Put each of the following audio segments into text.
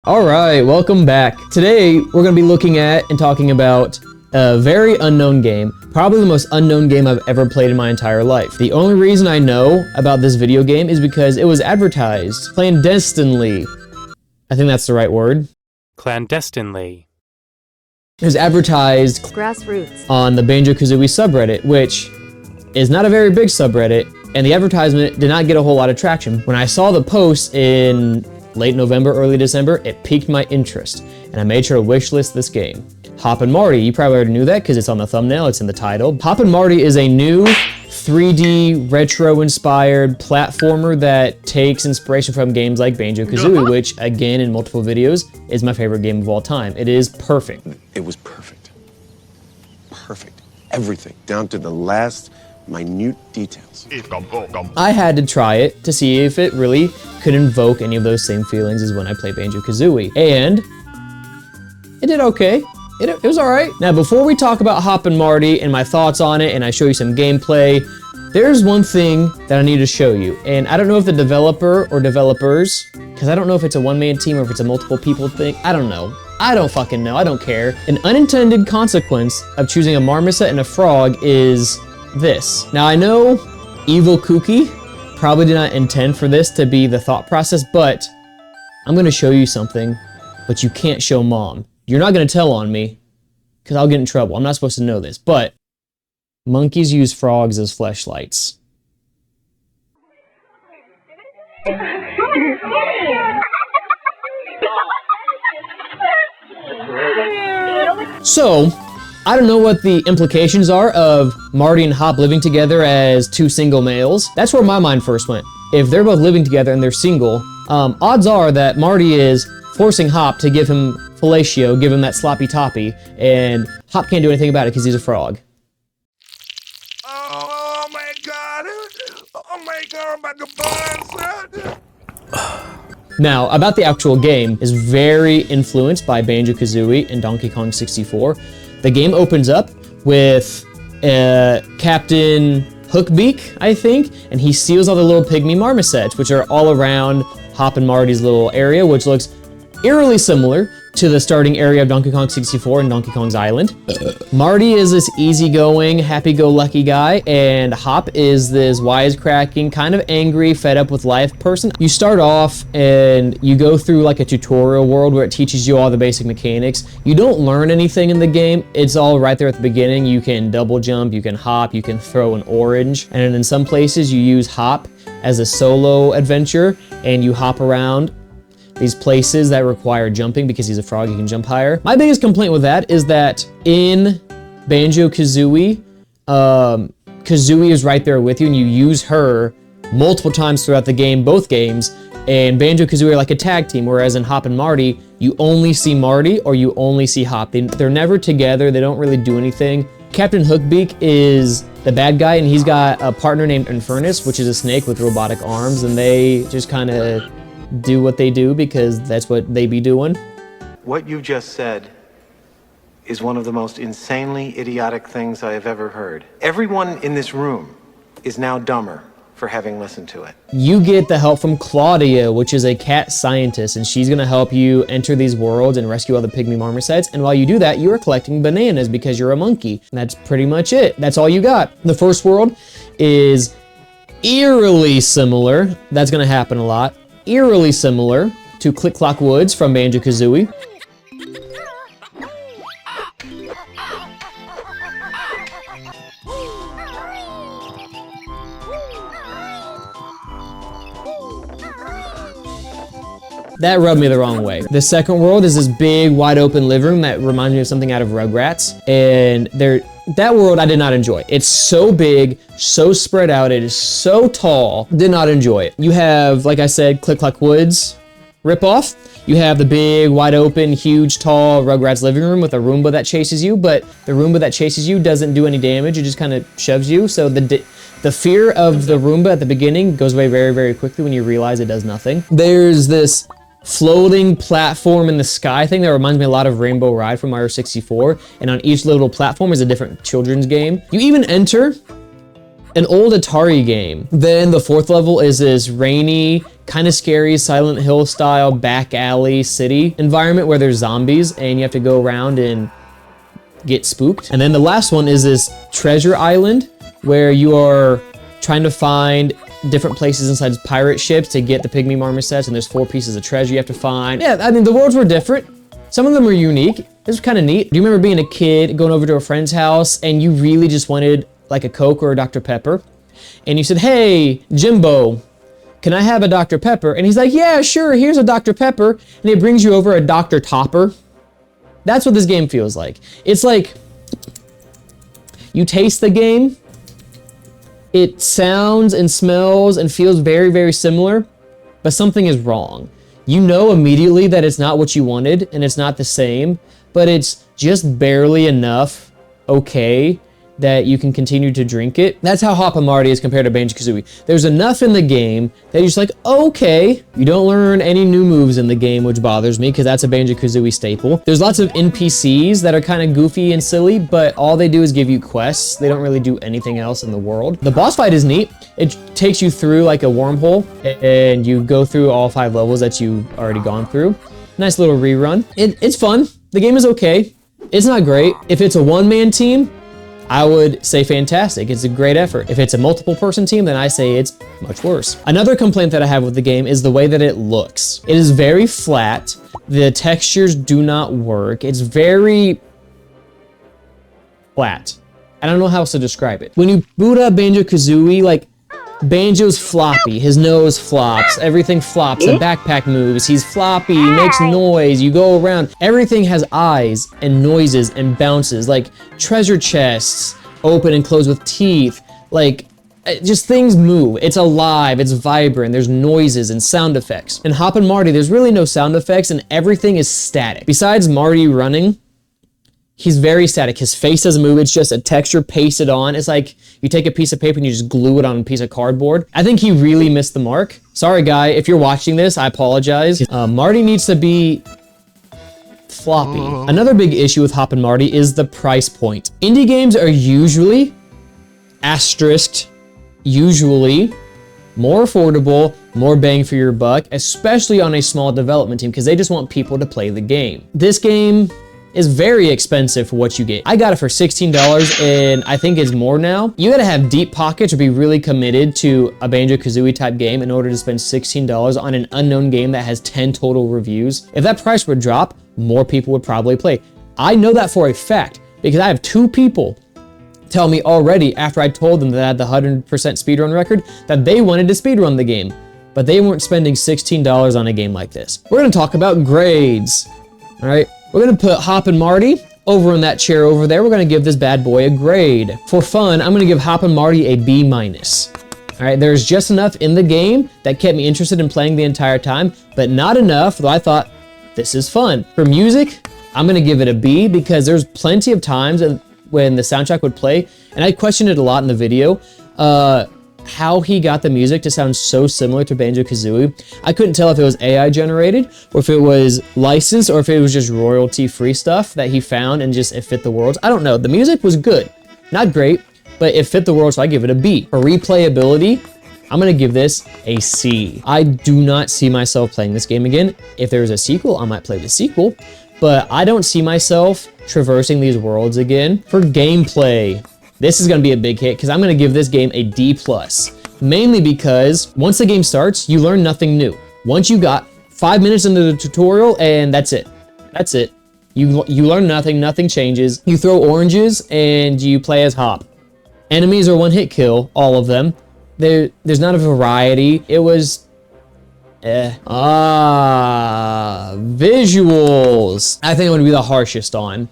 All right, welcome back. Today, we're gonna be looking at and talking about a very unknown game, probably the most unknown game I've ever played in my entire life. The only reason I know about this video game is because it was advertised clandestinely. I think that's the right word. Clandestinely. It was advertised grassroots on the Banjo-Kazooie subreddit, which is not a very big subreddit, and the advertisement did not get a whole lot of traction. When I saw the post in late November, early December, it piqued my interest, and I made sure to wishlist this game. Hop and Marty, you probably already knew that because it's on the thumbnail, it's in the title. Hop and Marty is a new 3D retro-inspired platformer that takes inspiration from games like Banjo-Kazooie, which, again, in multiple videos, is my favorite game of all time. It is perfect. It was perfect. Perfect. Everything, down to the last minute details. I had to try it to see if it really could invoke any of those same feelings as when I played Banjo-Kazooie, and it did okay. It was all right. Now, before we talk about Hop and Marty and my thoughts on it, and I show you some gameplay, there's one thing that I need to show you, and I don't know if the developer or developers, because I don't know if it's a one-man team or if it's a multiple people thing, I don't know. I don't fucking know, I don't care. An unintended consequence of choosing a marmoset and a frog is this. Now, I know Evil Kooky probably did not intend for this to be the thought process, but I'm gonna show you something, but you can't show Mom. You're not gonna tell on me, because I'll get in trouble. I'm not supposed to know this, but monkeys use frogs as fleshlights. So, I don't know what the implications are of Marty and Hop living together as two single males. That's where my mind first went. If they're both living together and they're single, odds are that Marty is forcing Hop to give him fellatio, give him that sloppy toppy, and Hop can't do anything about it because he's a frog. Oh my god! Oh my god, I'm about to burn, son! Now, about the actual game is very influenced by Banjo-Kazooie and Donkey Kong 64. The game opens up with Captain Hookbeak, I think, and he steals all the little pygmy marmosets, which are all around Hop and Marty's little area, which looks eerily similar to the starting area of Donkey Kong 64 and Donkey Kong's Island. Marty is this easygoing, happy-go-lucky guy, and Hop is this wisecracking, kind of angry, fed up with life person. You start off and you go through like a tutorial world where it teaches you all the basic mechanics. You don't learn anything in the game. It's all right there at the beginning. You can double jump, you can hop, you can throw an orange, and in some places you use Hop as a solo adventure, and you hop around these places that require jumping because he's a frog, he can jump higher. My biggest complaint with that is that in Banjo-Kazooie, Kazooie is right there with you and you use her multiple times throughout the game, both games, and Banjo-Kazooie are like a tag team, whereas in Hop and Marty, you only see Marty or you only see Hop. They're never together, they don't really do anything. Captain Hookbeak is the bad guy, and he's got a partner named Infernus, which is a snake with robotic arms, and they just kind of do what they do because that's what they be doing. What you just said is one of the most insanely idiotic things I have ever heard. Everyone in this room is now dumber for having listened to it. You get the help from Claudia, which is a cat scientist, and she's gonna help you enter these worlds and rescue all the pygmy marmosets, and while you do that, you are collecting bananas because you're a monkey. And that's pretty much it. That's all you got. The first world is eerily similar. That's gonna happen a lot. Eerily similar to Click Clock Woods from Banjo-Kazooie. That rubbed me the wrong way. The second world is this big, wide open living room that reminds me of something out of Rugrats, and that world I did not enjoy. It's so big, so spread out, it is so tall, did not enjoy it. You have, like I said, Click Clock Woods ripoff. You have the big, wide open, huge, tall Rugrats living room with a Roomba that chases you, but the Roomba that chases you doesn't do any damage, it just kind of shoves you, so the fear of the Roomba at the beginning goes away very, very quickly when you realize it does nothing. There's this floating platform in the sky thing that reminds me a lot of Rainbow Ride from Mario 64, and on each little platform is a different children's game. You even enter an old Atari game. Then the fourth level is this rainy, kind of scary Silent Hill style back alley city environment where there's zombies and you have to go around and get spooked. And then the last one is this treasure island where you are trying to find different places inside pirate ships to get the pygmy marmosets, and there's 4 pieces of treasure you have to find. Yeah, I mean, the worlds were different. Some of them were unique. This was kind of neat. Do you remember being a kid, going over to a friend's house, and you really just wanted like a Coke or a Dr. Pepper? And you said, hey, Jimbo, can I have a Dr. Pepper? And he's like, yeah, sure, here's a Dr. Pepper. And he brings you over a Dr. Topper. That's what this game feels like. It's like, you taste the game, it sounds and smells and feels very, very similar, but something is wrong. You know immediately that it's not what you wanted and it's not the same, but it's just barely enough okay that you can continue to drink it. That's how Hop and Marty is compared to Banjo-Kazooie. There's enough in the game that you're just like, okay. You don't learn any new moves in the game, which bothers me because that's a Banjo-Kazooie staple. There's lots of NPCs that are kind of goofy and silly, but all they do is give you quests. They don't really do anything else in the world. The boss fight is neat. It takes you through like a wormhole and you go through all 5 levels that you've already gone through. Nice little rerun. It's fun. The game is okay. It's not great. If it's a one-man team, I would say fantastic. It's a great effort. If it's a multiple person team, then I say it's much worse. Another complaint that I have with the game is the way that it looks. It is very flat. The textures do not work. It's very flat. I don't know how else to describe it. When you boot up Banjo-Kazooie, like, Banjo's floppy, his nose flops, everything flops, the backpack moves, he's floppy, he makes noise, you go around. Everything has eyes and noises and bounces, like treasure chests open and close with teeth, like just things move. It's alive, it's vibrant, there's noises and sound effects. In Hop and Marty, there's really no sound effects and everything is static. Besides Marty running, he's very static. His face doesn't move. It's just a texture pasted on. It's like you take a piece of paper and you just glue it on a piece of cardboard. I think he really missed the mark. Sorry, guy. If you're watching this, I apologize. Marty needs to be floppy. Another big issue with Hop and Marty is the price point. Indie games are usually, asterisked, usually more affordable, more bang for your buck, especially on a small development team because they just want people to play the game. This game is very expensive for what you get. I got it for $16 and I think it's more now. You gotta have deep pockets or be really committed to a Banjo-Kazooie type game in order to spend $16 on an unknown game that has 10 total reviews. If that price would drop, more people would probably play. I know that for a fact because I have 2 people tell me already after I told them that I had the 100% speedrun record that they wanted to speedrun the game, but they weren't spending $16 on a game like this. We're gonna talk about grades, all right? We're gonna put Hop and Marty over in that chair over there. We're gonna give this bad boy a grade. For fun, I'm gonna give Hop and Marty a B-. All right, there's just enough in the game that kept me interested in playing the entire time, but not enough that I thought, this is fun. For music, I'm gonna give it a B because there's plenty of times when the soundtrack would play, and I questioned it a lot in the video, how he got the music to sound so similar to Banjo-Kazooie. I couldn't tell if it was AI generated, or if it was licensed, or if it was just royalty-free stuff that he found and just it fit the worlds. I don't know. The music was good. Not great, but it fit the world, so I give it a B. For replayability, I'm gonna give this a C. I do not see myself playing this game again. If there's a sequel, I might play the sequel, but I don't see myself traversing these worlds again. For gameplay, this is gonna be a big hit because I'm gonna give this game a D+. Mainly because once the game starts, you learn nothing new. Once you got 5 minutes into the tutorial and that's it. That's it. You learn nothing, nothing changes. You throw oranges and you play as Hop. Enemies are one hit kill, all of them. There's not a variety. It was visuals. I think I'm gonna be the harshest on,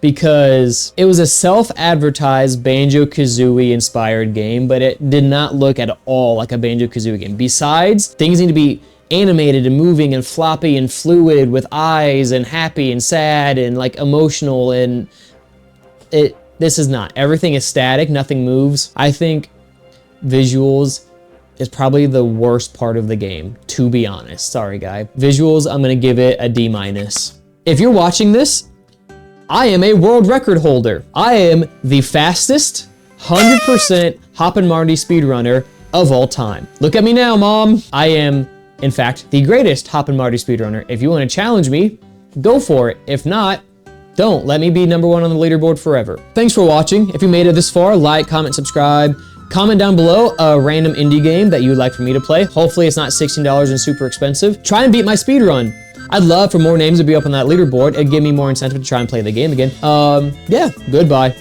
because it was a self-advertised Banjo-Kazooie inspired game, but it did not look at all like a Banjo-Kazooie game. Besides, things need to be animated and moving and floppy and fluid with eyes and happy and sad and like emotional, and this is not. Everything is static, nothing moves. I think visuals is probably the worst part of the game, to be honest. Sorry, guy. Visuals, I'm gonna give it a D-. If you're watching this, I am a world record holder. I am the fastest 100% Hop and Marty speedrunner of all time. Look at me now, Mom. I am, in fact, the greatest Hop and Marty speedrunner. If you want to challenge me, go for it. If not, don't. Let me be #1 on the leaderboard forever. Thanks for watching. If you made it this far, like, comment, subscribe. Comment down below a random indie game that you would like for me to play. Hopefully it's not $16 and super expensive. Try and beat my speedrun. I'd love for more names to be up on that leaderboard. It'd give me more incentive to try and play the game again. Yeah, goodbye.